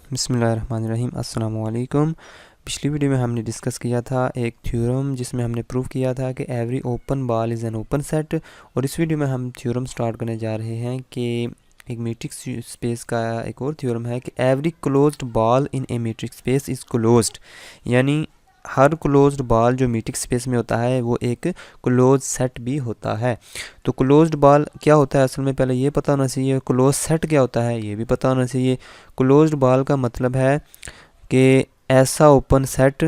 बिस्मिल्लाहिर्रहमानिर्रहीम अस्सलाम वालेकुम। पिछली वीडियो में हमने डिस्कस किया था एक थ्योरम जिसमें हमने प्रूव किया था कि every open ball is an open set. और इस वीडियो में हम थ्योरम स्टार्ट करने जा रहे हैं कि एक मैट्रिक्स स्पेस का एक और थ्योरम है कि every closed ball in A matrix space is closed, यानी हर क्लोज्ड बॉल जो मैट्रिक्स स्पेस में होता है वो एक क्लोज सेट भी होता है। तो क्लोज्ड बॉल क्या होता है असल में पहले ये पता होना चाहिए, क्लोज सेट क्या होता है ये भी पता होना चाहिए। क्लोज्ड बॉल का मतलब है कि ऐसा ओपन सेट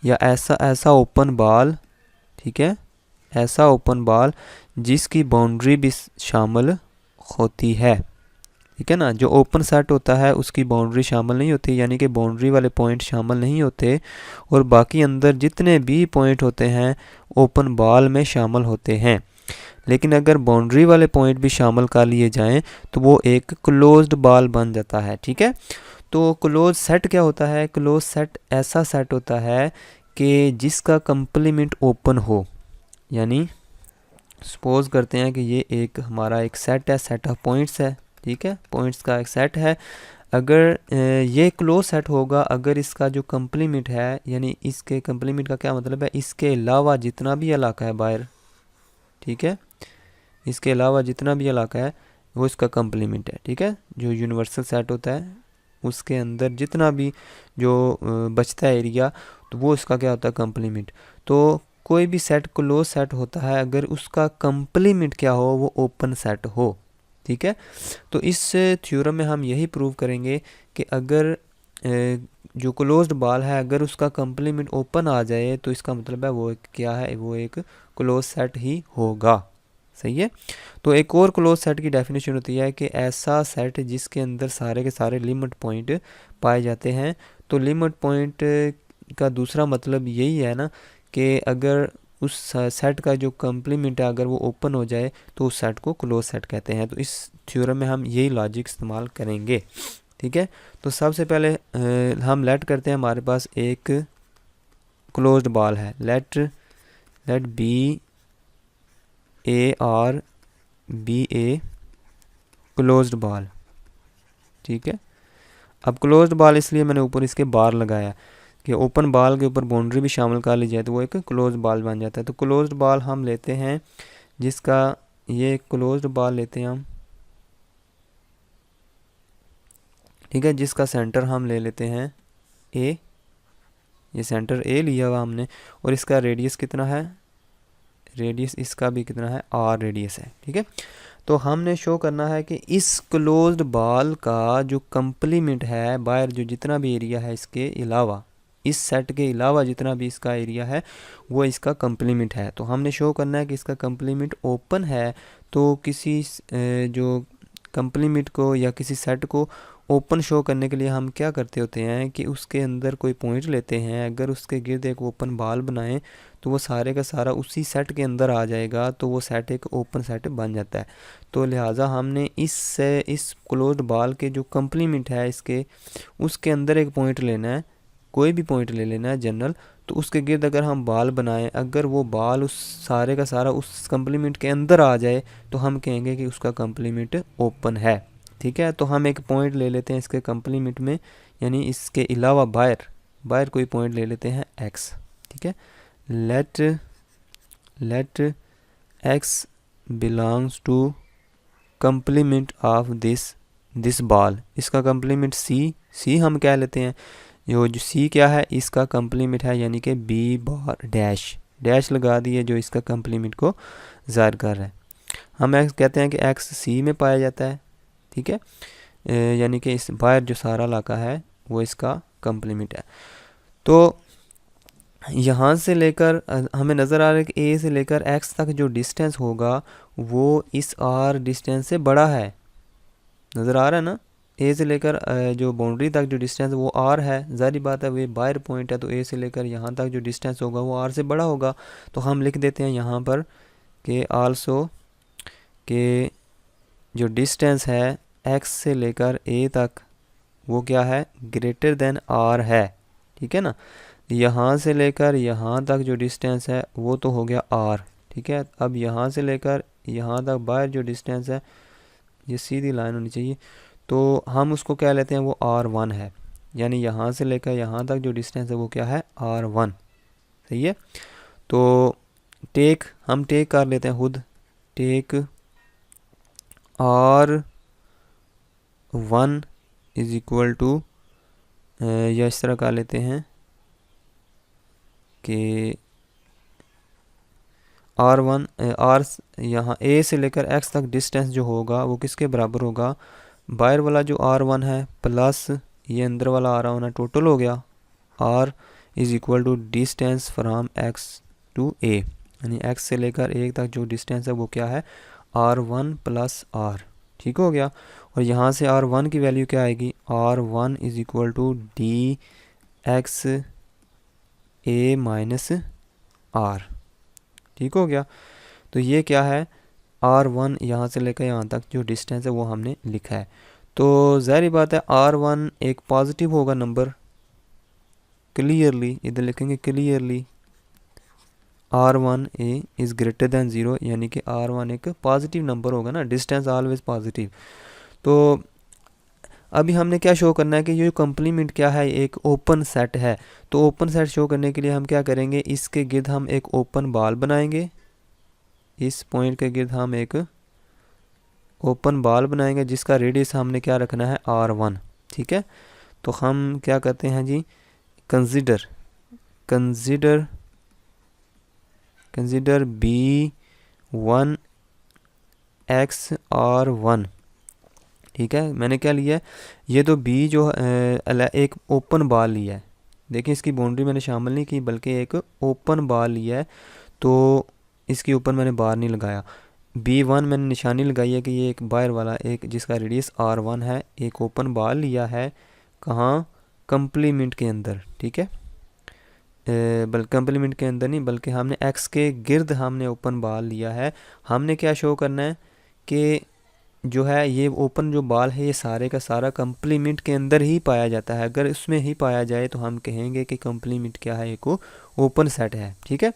या ऐसा ऐसा ओपन बॉल, ठीक है, ऐसा ओपन बॉल जिसकी बाउंड्री भी शामिल होती है, ठीक है ना। जो ओपन सेट होता है उसकी बाउंड्री शामिल नहीं होती, यानी कि बाउंड्री वाले पॉइंट शामिल नहीं होते और बाकी अंदर जितने भी पॉइंट होते हैं ओपन बॉल में शामिल होते हैं। लेकिन अगर बाउंड्री वाले पॉइंट भी शामिल कर लिए जाएं तो वो एक क्लोज्ड बॉल बन जाता है, ठीक है। तो क्लोज सेट क्या होता है? क्लोज सेट ऐसा सेट होता है कि जिसका कंप्लीमेंट ओपन हो, यानी सपोज करते हैं कि ये एक हमारा एक सेट है, सेट ऑफ पॉइंट्स है, ठीक है, पॉइंट्स का एक सेट है। अगर ये क्लोज सेट होगा अगर इसका जो कंप्लीमेंट है, यानी इसके कंप्लीमेंट का क्या मतलब है, इसके अलावा जितना भी इलाका है बाहर, ठीक है, इसके अलावा जितना भी इलाका है वो इसका कंप्लीमेंट है, ठीक है। जो यूनिवर्सल सेट होता है उसके अंदर जितना भी जो बचता है एरिया, तो वो इसका क्या होता है, कंप्लीमेंट। तो कोई भी सेट क्लोज सेट होता है अगर उसका कंप्लीमेंट क्या हो, वो ओपन सेट हो, ठीक है। तो इस थ्योरम में हम यही प्रूव करेंगे कि अगर जो क्लोज्ड बॉल है अगर उसका कंप्लीमेंट ओपन आ जाए तो इसका मतलब है वो क्या है, वो एक क्लोज सेट ही होगा, सही है। तो एक और क्लोज सेट की डेफिनेशन होती है कि ऐसा सेट जिसके अंदर सारे के सारे लिमिट पॉइंट पाए जाते हैं। तो लिमिट पॉइंट का दूसरा मतलब यही है ना कि अगर उस सेट का जो कंप्लीमेंट है अगर वो ओपन हो जाए तो उस सेट को क्लोज सेट कहते हैं। तो इस थ्योरम में हम यही लॉजिक इस्तेमाल करेंगे, ठीक है। तो सबसे पहले हम लेट करते हैं हमारे पास एक क्लोज्ड बॉल है, let B A R B A closed ball, ठीक है। अब क्लोज्ड बॉल इसलिए मैंने ऊपर इसके बार लगाया कि ओपन बॉल के ऊपर बाउंड्री भी शामिल कर ली जाए तो वो एक क्लोज्ड बॉल बन जाता है। तो क्लोज्ड बॉल हम लेते हैं जिसका, ये क्लोज्ड बॉल लेते हैं हम, ठीक है, जिसका सेंटर हम ले लेते हैं ए, ये सेंटर ए लिया हुआ हमने, और इसका रेडियस कितना है, रेडियस इसका भी कितना है, आर रेडियस है, ठीक है। तो हमने शो करना है कि इस क्लोज्ड बॉल का जो कंप्लीमेंट है बाहर जो जितना भी एरिया है इसके अलावा, इस सेट के अलावा जितना भी इसका एरिया है वो इसका कंप्लीमेंट है। तो हमने शो करना है कि इसका कंप्लीमेंट ओपन है। तो किसी जो कंप्लीमेंट को या किसी सेट को ओपन शो करने के लिए हम क्या करते होते हैं कि उसके अंदर कोई पॉइंट लेते हैं, अगर उसके गिर्द एक ओपन बॉल बनाएं तो वो सारे का सारा उसी सेट के अंदर आ जाएगा, तो वो सेट एक ओपन सेट बन जाता है। तो लिहाजा हमने इस क्लोज्ड बॉल के जो कंप्लीमेंट है इसके, उसके अंदर एक पॉइंट लेना है, कोई भी पॉइंट ले लेना है जनरल। तो उसके गिर्द अगर हम बॉल बनाएं, अगर वो बॉल उस सारे का सारा उस कंप्लीमेंट के अंदर आ जाए तो हम कहेंगे कि उसका कंप्लीमेंट ओपन है, ठीक है। तो हम एक पॉइंट ले लेते हैं इसके कंप्लीमेंट में, यानी इसके अलावा बाहर कोई पॉइंट ले लेते हैं एक्स, ठीक है। Let X belongs to complement of this ball, इसका कंप्लीमेंट सी हम क्या लेते हैं, जो सी क्या है, इसका कंप्लीमेंट है, यानी कि बी बार डैश लगा दिए जो इसका कंप्लीमेंट को ज़ाहिर कर रहा है। हम एक्स कहते हैं कि एक्स सी में पाया जाता है, ठीक है, यानी कि इस बाहर जो सारा इलाका है वो इसका कंप्लीमेंट है। तो यहाँ से लेकर हमें नज़र आ रहा है कि ए से लेकर एक्स तक जो डिस्टेंस होगा वो इस आर डिस्टेंस से बड़ा है, नज़र आ रहा है ना। ए से लेकर जो बाउंड्री तक जो डिस्टेंस वो आर है, ज़ाहिर बात है वो बाहर पॉइंट है, तो ए से लेकर यहाँ तक जो डिस्टेंस होगा वो आर से बड़ा होगा। तो हम लिख देते हैं यहाँ पर कि आल्सो के जो डिस्टेंस है एक्स से लेकर ए तक वो क्या है, ग्रेटर देन आर है, ठीक है ना। यहाँ से लेकर यहाँ तक जो डिस्टेंस है वो तो हो गया आर, ठीक है। अब यहाँ से लेकर यहाँ तक बाहर जो डिस्टेंस है, ये सीधी लाइन होनी चाहिए, तो हम उसको क्या लेते हैं, वो R1 है, यानी यहाँ से लेकर यहाँ तक जो डिस्टेंस है वो क्या है, R1। सही है। तो हम टेक कर लेते हैं खुद, take R1 is equal to, या इस तरह कर लेते हैं कि R1 आर यहाँ A से लेकर X तक डिस्टेंस जो होगा वो किसके बराबर होगा, बाहर वाला जो R1 है प्लस ये अंदर वाला R1 है, टोटल हो गया R is equal to distance from X to A, यानी X से लेकर A तक जो डिस्टेंस है वो क्या है, R1 प्लस R। ठीक हो गया। और यहाँ से R1 की वैल्यू क्या आएगी, R1 is equal to D X A minus R। ठीक हो गया। तो ये क्या है, R1 यहाँ से लेकर यहाँ तक जो डिस्टेंस है वो हमने लिखा है। तो ज़ाहिर बात है R1 एक पॉजिटिव होगा नंबर, क्लियरली इधर लिखेंगे clearly R1 A is greater than 0, यानी कि R1 एक पॉजिटिव नंबर होगा ना, डिस्टेंस ऑलवेज पॉजिटिव। तो अभी हमने क्या शो करना है कि ये कम्प्लीमेंट क्या है, एक ओपन सेट है। तो ओपन सेट शो करने के लिए हम क्या करेंगे, इसके गिर्द हम एक ओपन बॉल बनाएंगे, इस पॉइंट के गिर्द हम एक ओपन बॉल बनाएंगे जिसका रेडियस हमने क्या रखना है, R1। ठीक है। तो हम क्या करते हैं जी, कंसीडर B1 X R1। ठीक है, मैंने क्या लिया है, ये तो B जो एक ओपन बॉल लिया है, देखिए इसकी बाउंड्री मैंने शामिल नहीं की बल्कि एक ओपन बॉल लिया है, तो इसके ऊपर मैंने बार नहीं लगाया। B1 मैंने निशानी लगाई है कि ये एक बाहर वाला एक जिसका रेडियस R1 है, एक ओपन बॉल लिया है, कहाँ, कम्प्लीमेंट के अंदर। ठीक है, बल्कि कम्प्लीमेंट के अंदर नहीं बल्कि हमने X के गिर्द हमने ओपन बॉल लिया है। हमने क्या शो करना है कि जो है ये ओपन जो बॉल है ये सारे का सारा कम्प्लीमेंट के अंदर ही पाया जाता है, अगर इसमें ही पाया जाए तो हम कहेंगे कि कम्प्लीमेंट क्या है, एक ओपन सेट है। ठीक है।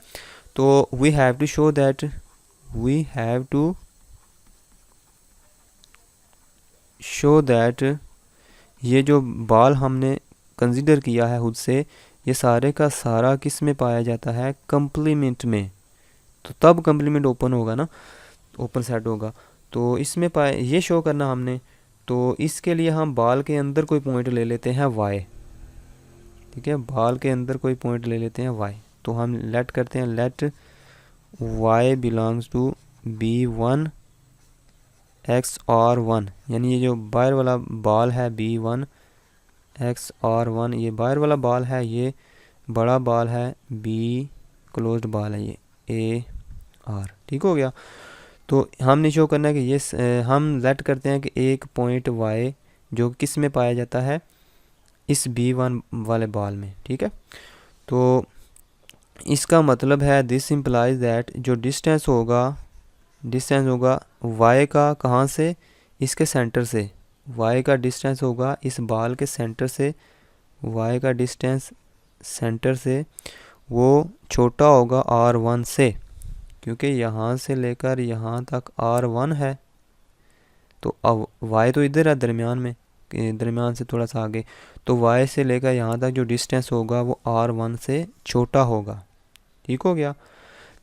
तो we have to show that ये जो बॉल हमने कंसीडर किया है खुद से, ये सारे का सारा किस में पाया जाता है, कम्प्लीमेंट में। तो तब कम्प्लीमेंट ओपन होगा ना, ओपन सेट होगा। तो इसमें पाए ये शो करना हमने, तो इसके लिए हम बॉल के अंदर कोई पॉइंट ले लेते हैं y। ठीक है, बॉल के अंदर कोई पॉइंट ले लेते हैं y। तो हम लेट करते हैं, let y belongs to B1 X R1, यानी ये जो बाहर वाला बॉल है B1 X R1, ये बाहर वाला बॉल है, ये बड़ा बॉल है B क्लोज्ड बॉल है ये A R। ठीक हो गया। तो हमने शो करना है कि ये हम लेट करते हैं कि एक पॉइंट y जो किस में पाया जाता है, इस B1 वाले बॉल में। ठीक है। तो इसका मतलब है दिस इम्प्लाइज दैट जो डिस्टेंस होगा y का, कहाँ से, इसके सेंटर से, y का डिस्टेंस होगा इस बॉल के सेंटर से, y का डिस्टेंस सेंटर से वो छोटा होगा R1 से, क्योंकि यहाँ से लेकर यहाँ तक R1 है। तो अब y तो इधर है दरमियान में, दरमियान से थोड़ा सा आगे, तो y से लेकर यहाँ तक जो डिस्टेंस होगा वो R1 से छोटा होगा। ठीक हो गया।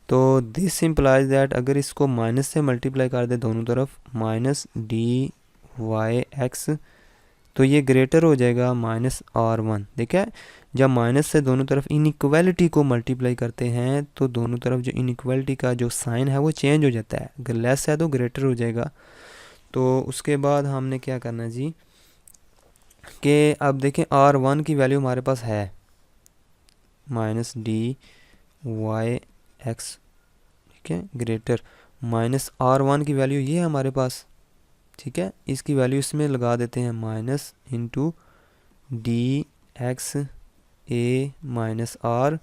तो दिस इम्प्लाइज दैट अगर इसको माइनस से मल्टीप्लाई कर दे दोनों तरफ, माइनस dy(x), तो ये ग्रेटर हो जाएगा माइनस R1। देखा, जब माइनस से दोनों तरफ इनइक्वालिटी को मल्टीप्लाई करते हैं तो दोनों तरफ जो इनइक्वालिटी का जो साइन है वो चेंज हो जाता है, अगर लेस है तो ग्रेटर हो जाएगा। तो उसके बाद हमने क्या करना जी, कि अब देखें R1 की वैल्यू हमारे पास है माइनस dy(x), ठीक है, ग्रेटर माइनस R1 की वैल्यू ये है हमारे पास। ठीक है, इसकी वैल्यू इसमें लगा देते हैं, minus into dx a minus r,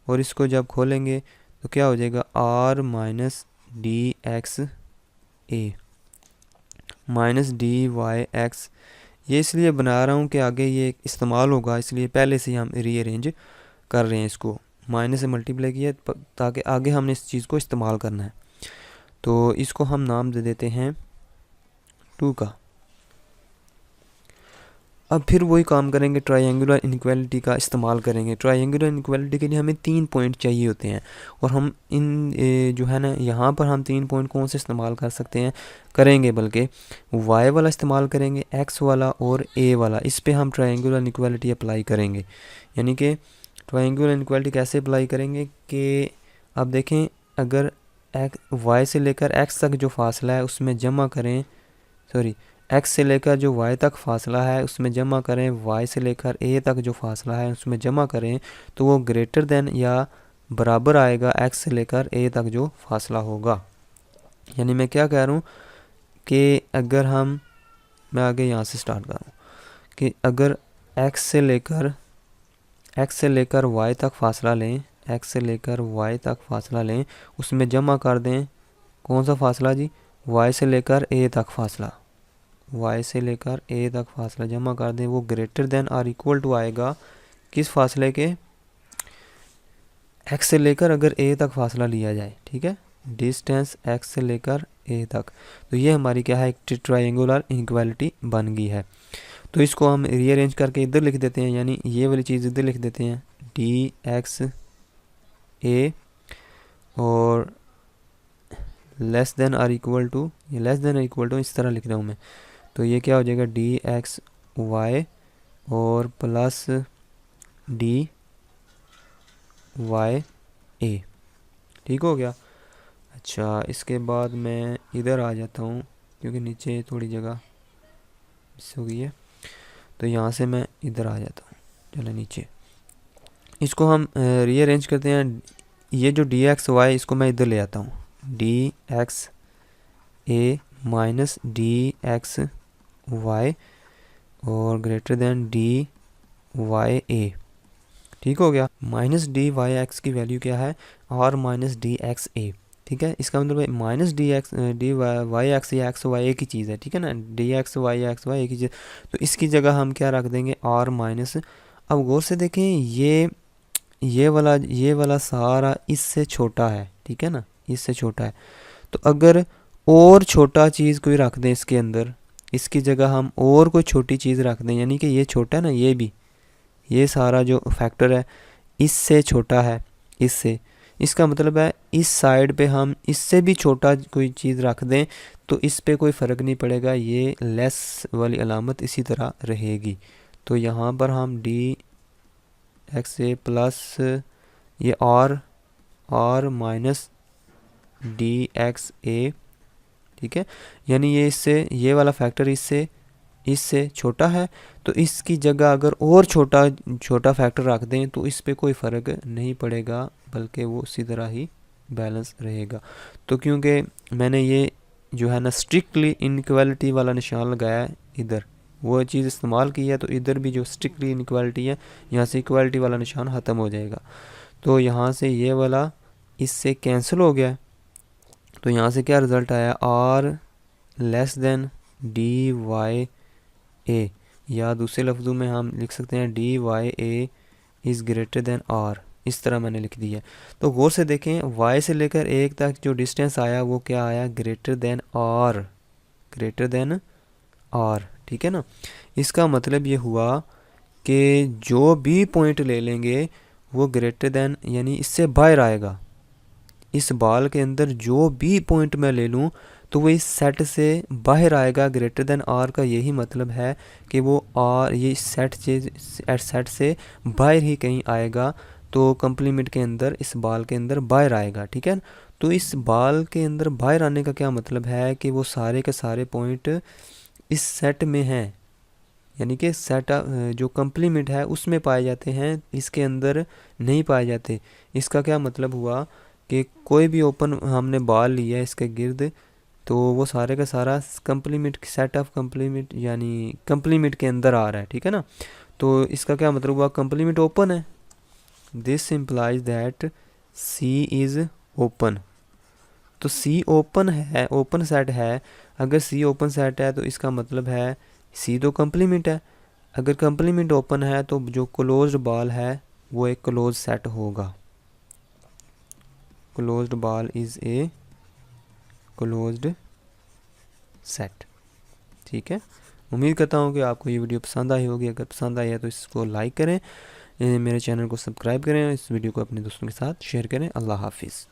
और इसको जब खोलेंगे तो क्या हो जाएगा, r minus dx a minus dy(x). ये इसलिए बना रहा हूँ कि आगे ये इस्तेमाल होगा, इसलिए पहले से हम रीअरेंज कर रहे हैं, इसको माइनस से मल्टीप्लाई किया ताकि आगे हमने इस चीज़ को इस्तेमाल करना है। तो इसको हम नाम दे देते हैं 2 का। अब फिर वही काम करेंगे, ट्रायंगुलर इनइक्वालिटी का इस्तेमाल करेंगे। ट्रायंगुलर इनइक्वालिटी के लिए हमें 3 पॉइंट चाहिए होते हैं, और हम जो है ना यहाँ पर हम 3 पॉइंट कौन से इस्तेमाल कर सकते हैं, करेंगे बल्कि y वाला इस्तेमाल करेंगे, x वाला और a वाला। इस पे हम ट्रायंगुलर इनइक्वालिटी अप्लाई करेंगे। यानी कि ट्रायंगुलर इनइक्वालिटी कैसे अप्लाई करेंगे कि आप देखें, अगर y से लेकर x तक जो फासला है उसमें जमा करें, सॉरी x से लेकर जो y तक फासला है उसमें जमा करें, y से लेकर a तक जो फासला है उसमें जमा करें, तो वो ग्रेटर देन या बराबर आएगा x से लेकर a तक जो फासला होगा। यानी मैं क्या कह रहा हूँ कि अगर मैं आगे यहाँ से स्टार्ट कर रहा हूँ कि अगर x से लेकर y तक फासला लें, x से लेकर y तक फासला लें, उसमें जमा कर दें कौन सा फासला जी, y से लेकर a तक फासला, y से लेकर a तक फासला जमा कर दें, वो ग्रेटर देन और इक्वल टू आएगा किस फासले के, x से लेकर अगर a तक फासला लिया जाए, ठीक है, डिस्टेंस x से लेकर a तक। तो ये हमारी क्या है, एक ट्रायंगुलर इनइक्वालिटी बन गई है। तो इसको हम रीअरेंज करके इधर लिख देते हैं, यानी ये वाली चीज़ इधर लिख देते हैं dx a, और लेस देन और इक्वल टू, ये लेस देन और इक्वल टू इस तरह लिख रहा हूँ मैं, तो ये क्या हो जाएगा dx y और प्लस dy a, ठीक हो गया। अच्छा, इसके बाद मैं इधर आ जाता हूँ क्योंकि नीचे थोड़ी जगह मिस हो गई है, तो यहाँ से मैं इधर आ जाता हूँ। चलो नीचे इसको हम रीअरेंज करते हैं। ये जो dx y इसको मैं इधर ले आता हूँ, dx a minus dx y और ग्रेटर देन dy a, ठीक हो गया। माइनस डी वाई एक्स की वैल्यू क्या है, r minus D X A, ठीक है। इसका मतलब माइनस डी वाई एक्स या एक्स वाई एक ही चीज़ है, ठीक है ना, D X Y X Y एक ही चीज़। तो इसकी जगह हम क्या रख देंगे, r माइनस। अब गौर से देखें, ये वाला सारा इससे छोटा है, ठीक है ना, इससे छोटा है। तो अगर और छोटा चीज़ कोई रख दें इसके अंदर, इसकी जगह हम और कोई छोटी चीज़ रख दें, यानी कि ये छोटा है ना, ये भी, ये सारा जो फैक्टर है इससे छोटा है इससे, इसका मतलब है इस साइड पे हम इससे भी छोटा कोई चीज़ रख दें तो इस पे कोई फ़र्क नहीं पड़ेगा, ये लेस वाली अलामत इसी तरह रहेगी। तो यहाँ पर हम डी एक्स ए प्लस ये are minus D X A, ठीक है, यानी ये इससे, ये वाला फैक्टर इससे छोटा है, तो इसकी जगह अगर और छोटा फैक्टर रख दें तो इस पे कोई फ़र्क नहीं पड़ेगा, बल्कि वो उसी तरह ही बैलेंस रहेगा। तो क्योंकि मैंने ये जो है ना स्ट्रिक्टली इनइक्वालिटी वाला निशान लगाया है, इधर वो चीज़ इस्तेमाल की है, तो इधर भी जो स्ट्रिक्टली इनइक्वालिटी है यहाँ से इक्वालिटी वाला निशान ख़त्म हो जाएगा। तो यहाँ से ये वाला इससे कैंसिल हो गया, तो यहाँ से क्या रिज़ल्ट आया, R less than D Y A, या दूसरे लफ्ज़ों में हम लिख सकते हैं D Y A is greater than R, इस तरह मैंने लिख दिया। तो गौर से देखें, y से लेकर 1 तक जो डिस्टेंस आया वो क्या आया, ग्रेटर देन आर, ठीक है ना। इसका मतलब ये हुआ कि जो भी पॉइंट ले लेंगे वो ग्रेटर देन, यानी इससे बाहर आएगा। इस बाल के अंदर जो भी पॉइंट मैं ले लूँ तो वो इस सेट से बाहर आएगा, ग्रेटर देन आर का यही मतलब है कि वो आर ये सेट से बाहर ही कहीं आएगा, तो कंप्लीमेंट के अंदर इस बाल के अंदर बाहर आएगा, ठीक है। तो इस बाल के अंदर बाहर आने का क्या मतलब है कि वो सारे के सारे पॉइंट इस सेट में हैं, यानी कि सेट जो कंप्लीमेंट है उसमें पाए जाते हैं, इसके अंदर नहीं पाए जाते। इसका क्या मतलब हुआ कि कोई भी ओपन हमने बाल लिया है इसके गिर्द, तो वो सारे का सारा कंप्लीमेंट, सेट ऑफ कंप्लीमेंट यानी कंप्लीमेंट के अंदर आ रहा है, ठीक है ना। तो इसका क्या मतलब हुआ, कंप्लीमेंट ओपन है, this implies that C is open. तो सी ओपन है, ओपन सेट है। अगर सी ओपन सेट है तो इसका मतलब है सी तो कंप्लीमेंट है। अगर कंप्लीमेंट ओपन है तो जो क्लोज्ड बॉल है वो एक क्लोज सेट होगा। Closed ball is a closed set, ठीक है। उम्मीद करता हूँ कि आपको ये वीडियो पसंद आई होगी। अगर पसंद आई है तो इसको लाइक करें, मेरे चैनल को सब्सक्राइब करें, इस वीडियो को अपने दोस्तों के साथ शेयर करें। अल्लाह हाफिज़।